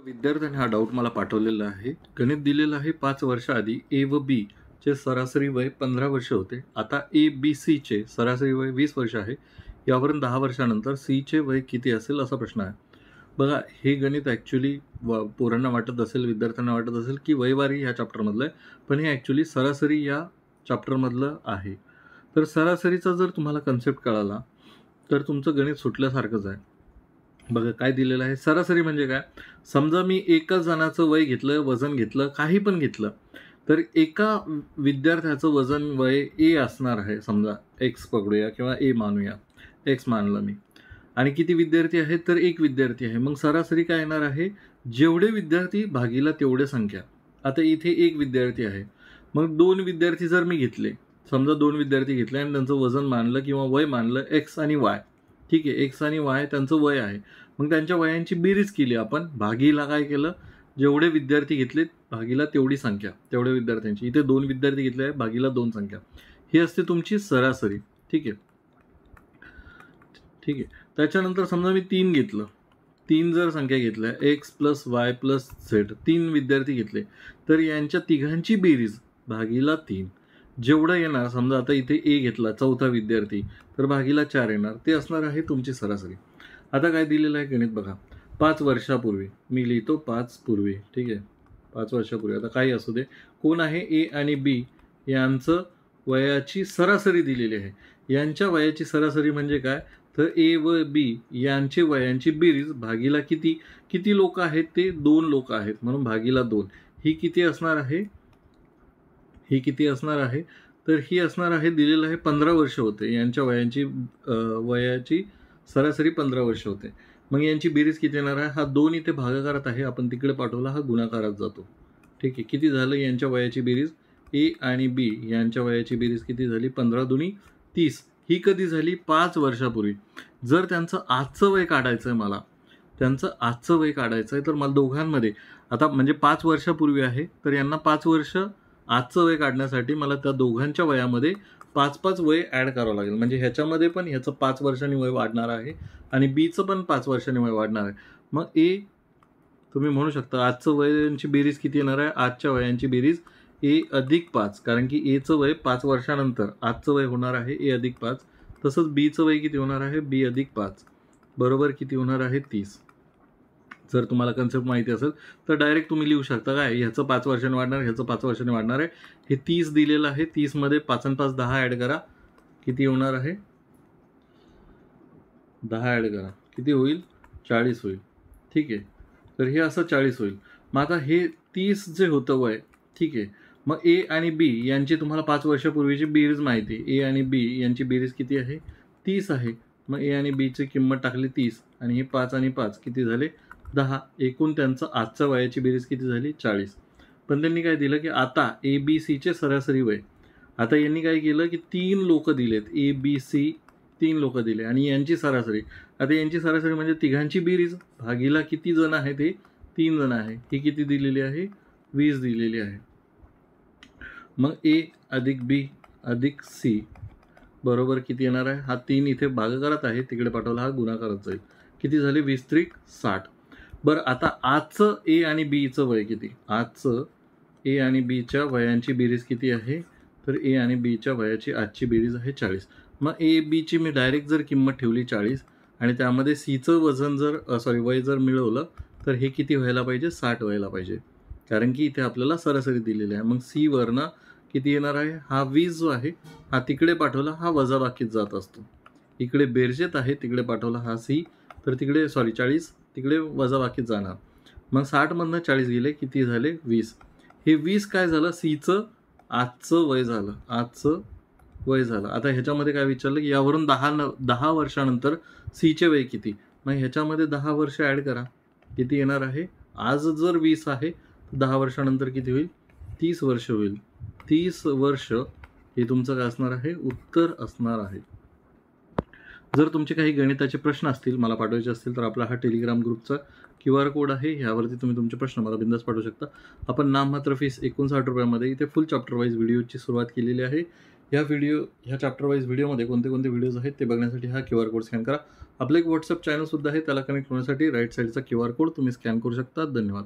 विद्यार्थ्यांनी हा डाऊट मला पाठवलेला आहे. गणित दिलेलं आहे 5 वर्ष आधी ए व बी चे सरासरी वय 15 वर्ष होते. आता ए, बी, सी चे सरासरी वय 20 वर्ष आहे. यावरून 10 वर्षानंतर सी चे वय किती असेल असा प्रश्न आहे. बघा, हे गणित ॲक्च्युली पोरांना वाटत असेल, विद्यार्थ्यांना वाटत असेल की वयवारी ह्या चॅप्टरमधलं आहे, पण हे ॲक्च्युली सरासरी या चॅप्टरमधलं आहे. तर सरासरीचा जर तुम्हाला कन्सेप्ट कळाला तर तुमचं गणित सुटल्यासारखंच आहे. बघा काय दिलेलं आहे. सरासरी म्हणजे काय? समजा मी एका जणाचं वय घेतलं, वजन घेतलं, काही पण घेतलं, तर एका विद्यार्थ्याचं वजन वय ए असणार आहे. समजा एक्स पकडूया किंवा ए मानूया, एक्स मानलं मी. आणि किती विद्यार्थी आहेत? तर एक विद्यार्थी आहे. मग सरासरी काय येणार आहे? जेवढे विद्यार्थी भागीला तेवढे संख्या. आता इथे एक विद्यार्थी आहे, मग 2 विद्यार्थी जर मी घेतले, समजा 2 विद्यार्थी घेतले आणि त्यांचं वजन मानलं किंवा वय मानलं एक्स आणि वाय. ठीक आहे, एक्स आणि वाय त्यांचं वय आहे. मग त्यांच्या वयांची बेरीज केली आपण, भागीला काय केलं? जेवढे विद्यार्थी घेतलेत भागीला तेवढी संख्या, तेवढ्या विद्यार्थ्यांची. इथे 2 विद्यार्थी घेतले आहे, भागीला 2 संख्या. ही असते तुमची सरासरी. ठीक आहे, ठीक आहे. त्याच्यानंतर समजा मी 3 घेतलं, 3 जर संख्या घेतल्या, x plus y plus Z, 3 विद्यार्थी घेतले, तर यांच्या तिघांची बेरीज भागीला 3 जेवढं येणार. समजा आता इथे ए घेतला, चौथा विद्यार्थी, तर भागीला 4 येणार. ते असणार आहे तुमची सरासरी. आता काय दिलेलं आहे गणित बघा. 5 वर्षापूर्वी मी लिहितो, 5 पूर्वी. ठीक आहे, 5 वर्षापूर्वी. आता काही असू दे, कोण आहे? ए आणि बी यांचं वयाची सरासरी दिलेली आहे. यांच्या वयाची सरासरी म्हणजे काय? तर ए व बी यांचे वयांची बेरीज भागीला किती किती लोक आहेत? ते 2 लोक आहेत, म्हणून भागीला 2. ही किती असणार आहे? ही किती असणार आहे? तर ही असणार आहे, दिलेलं आहे 15 वर्ष होते. यांच्या वयाची सरासरी 15 वर्ष होते. मग यांची बेरीज किती येणार आहे? हा 2 इथे भागाकारात आहे, आपण तिकडे पाठवला, हा गुणाकारात जातो. ठीक आहे, किती झालं यांच्या वयाची बेरीज? ए आणि बी यांच्या वयाची बेरीज किती झाली? 15 दुनी 30. ही कधी झाली? 5 वर्षापूर्वी. जर त्यांचं आजचं वय काढायचं आहे मला, त्यांचं आजचं वय काढायचं आहे, तर मला दोघांमध्ये आता म्हणजे 5 वर्षापूर्वी आहे, तर यांना 5 वर्ष आजचं वय काढण्यासाठी मला त्या दोघांच्या वयामध्ये 5-5 वय ॲड करावं लागेल. म्हणजे ह्याच्यामध्ये पण ह्याचं 5 वर्षांनी वय वाढणार आहे आणि बीचं पण 5 वर्षांनी वय वाढणार आहे. मग ए, तुम्ही म्हणू शकता आजचं वयांची बेरीज किती येणार आहे? आजच्या वयांची बेरीज ए अधिक 5, कारण की एचं वय 5 वर्षानंतर आजचं वय होणार आहे ए अधिक 5. तसंच बीचं वय किती होणार आहे? बी अधिक 5 बरोबर किती होणार आहे? 30. जर तुम्हाला कन्सेप्ट माहिती असेल तर डायरेक्ट तुम्ही लिहू शकता. काय? ह्याचं 5 वर्षांनी वाढणार, ह्याचं 5 वर्षांनी वाढणार आहे. हे 30 दिलेलं आहे. 30 मध्ये 5 आणि 5 10 ॲड करा, किती होणार आहे? 10 ॲड करा, किती होईल? 40 होईल. ठीक आहे, तर हे असं 40 होईल. मग आता हे 30 जे होतं वय, ठीक आहे, मग ए आणि बी यांची तुम्हाला 5 वर्षापूर्वीची बेरीज माहिती आहे. ए आणि बी यांची बेरीज किती आहे? 30 आहे. मग ए आणि बीची किंमत टाकली 30 आणि हे 5 आणि 5 किती झाले? 10. एकूण त्यांचं आजच्या वयाची बेरीज किती झाली? 40. पण त्यांनी काय दिलं की आता ए बी सीचे सरासरी वय. आता यांनी काय केलं की 3 लोक दिलेत, ए बी सी 3 लोक दिले आणि यांची सरासरी. आता यांची सरासरी म्हणजे तिघांची बेरीज भागीला किती जण आहे? ते 3 जण आहे. ही किती दिलेली आहे? 20 दिलेली आहे. मग ए अधिक बी अधिक सी बरोबर किती येणार आहे? हा 3 इथे भागाकारात आहे, तिकडे पाठवला, हा गुणाकारात जाईल. किती झाले? 20 त्रिक 60. बरं, आता आजचं ए आणि बीचं वय किती? आजचं ए आणि बीच्या वयांची बेरीज किती आहे? तर ए आणि बीच्या वयाची आजची बेरीज आहे 40. मग ए बीची मी डायरेक्ट जर किंमत ठेवली 40 आणि त्यामध्ये सीचं वजन जर वय जर मिळवलं, तर हे किती व्हायला पाहिजे? 60 व्हायला पाहिजे, कारण की इथे आपल्याला सरासरी दिलेली आहे. मग सी वरनं किती येणार आहे? हा 20 जो आहे हा तिकडे पाठवला, हा वजाबाकीत जात असतो. इकडे बेरजेत आहे, तिकडे पाठवला हा सी, तर तिकडे 40 तिकडे वजाबाकीत जाणार. मग 60मधनं 40 गेले, किती झाले? 20. हे 20 काय झालं? सीचं आजचं वय झालं, आजचं वय झालं. आता ह्याच्यामध्ये काय विचारलं की यावरून 10 वर्षानंतर सीचे वय किती? मग ह्याच्यामध्ये 10 वर्ष ॲड करा, किती येणार आहे? आज जर 20 आहे तर 10 वर्षानंतर किती होईल? 30 वर्ष होईल. 30 वर्ष हे तुमचं काय असणार आहे? उत्तर असणार आहे. जर तुमचे काही गणिताचे प्रश्न असतील, मला पाठवायचे असतील, तर आपला हा टेलिग्राम ग्रुपचा QR कोड आहे, ह्यावरती तुम्ही तुमचे प्रश्न मला बिंदास पाठवू शकता. आपण नाममात्र फीस 59 रुपयामध्ये इथे फुल चॅप्टर वाईज व्हिडिओची सुरुवात केलेली आहे. ह्या चॅप्टर वाईज व्हिडिओमध्ये कोणते कोणते व्हिडिओज आहेत ते बघण्यासाठी हा QR कोड स्कॅन करा. आपलं एक व्हॉट्सअप चॅनलसुद्धा आहे, त्याला कनेक्ट होण्यासाठी राईट साईडचा QR कोड तुम्ही स्कॅन करू शकता. धन्यवाद.